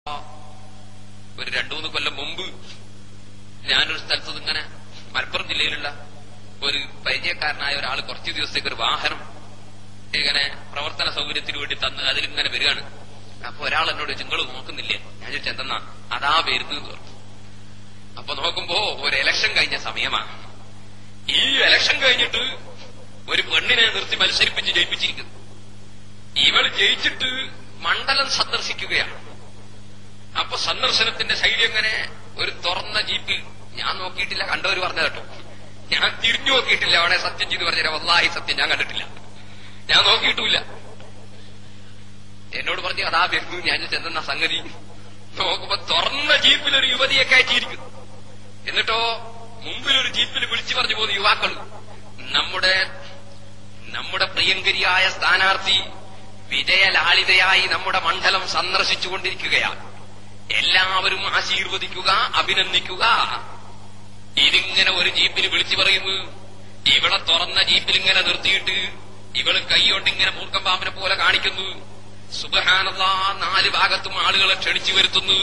ഒരു 2-3 കൊല്ലം മുമ്പ് ഞാനൊരു സ്ഥലത്ത് ഇങ്ങനെ മലപ്പുറം ജില്ലയിലുള്ള ഒരു പരിചയക്കാരനായ ഒരാൾ കുറച്ചു ദിവസത്തേക്ക് ഒരു വാഹനം ഇങ്ങനെ പ്രവർത്തന സൗകര്യത്തിന് വേണ്ടി തന്ന് അതിലിങ്ങനെ വരികയാണ്. അപ്പൊ ഒരാൾ എന്നോട് നിങ്ങൾ നോക്കുന്നില്ലേ? ഞാൻ ചോദിച്ചു എന്തെന്നാ? അതാ വരുന്നത് പറഞ്ഞു. അപ്പൊ നോക്കുമ്പോ ഒരു ഇലക്ഷൻ കഴിഞ്ഞ സമയമാണ്. ഈ ഇലക്ഷൻ കഴിഞ്ഞിട്ട് ഒരു പെണ്ണിനെ നിർത്തി മത്സരിപ്പിച്ച് ജയിപ്പിച്ചിരിക്കുന്നു. ഇവൾ ജയിച്ചിട്ട് മണ്ഡലം സന്ദർശിക്കുകയാണ്. അപ്പൊ സന്ദർശനത്തിന്റെ ശൈലി എങ്ങനെ? ഒരു തുറന്ന ജീപ്പിൽ. ഞാൻ നോക്കിയിട്ടില്ല, കണ്ടവർ പറഞ്ഞ കേട്ടോ. ഞാൻ തിരിഞ്ഞു നോക്കിയിട്ടില്ല. അവിടെ സത്യം ചെയ്ത് പറഞ്ഞുതരാം, വല്ലാഹി സത്യം ഞാൻ കണ്ടിട്ടില്ല, ഞാൻ നോക്കിയിട്ടുമില്ല. എന്നോട് പറഞ്ഞു അതാ വരുന്നു. ഞാൻ ചെന്ന സംഗതി നോക്കുമ്പോ തുറന്ന ജീപ്പിൽ ഒരു യുവതിയെ കയറ്റിയിരിക്കുന്നു. എന്നിട്ടോ മുമ്പിലൊരു ജീപ്പിൽ വിളിച്ചു പറഞ്ഞു പോകുന്ന യുവാക്കൾ നമ്മുടെ പ്രിയങ്കരിയായ സ്ഥാനാർത്ഥി വിജയലാളിതയായി നമ്മുടെ മണ്ഡലം സന്ദർശിച്ചുകൊണ്ടിരിക്കുകയാണ്. എല്ലാവരും ആശീർവദിക്കുക, അഭിനന്ദിക്കുക. ഇതിങ്ങനെ ഒരു ജീപ്പിൽ വിളിച്ചു പറയുന്നു. ഇവളെ തുറന്ന ജീപ്പിൽ ഇങ്ങനെ നിർത്തിയിട്ട് ഇവള് കൈകൊണ്ട് ഇങ്ങനെ മൂർഖം പാമ്പിനെ പോലെ കാണിക്കുന്നു. സുബ്ഹാനല്ലാഹ്, 4 ഭാഗത്തും ആളുകളെ ക്ഷണിച്ചു വരുത്തുന്നു.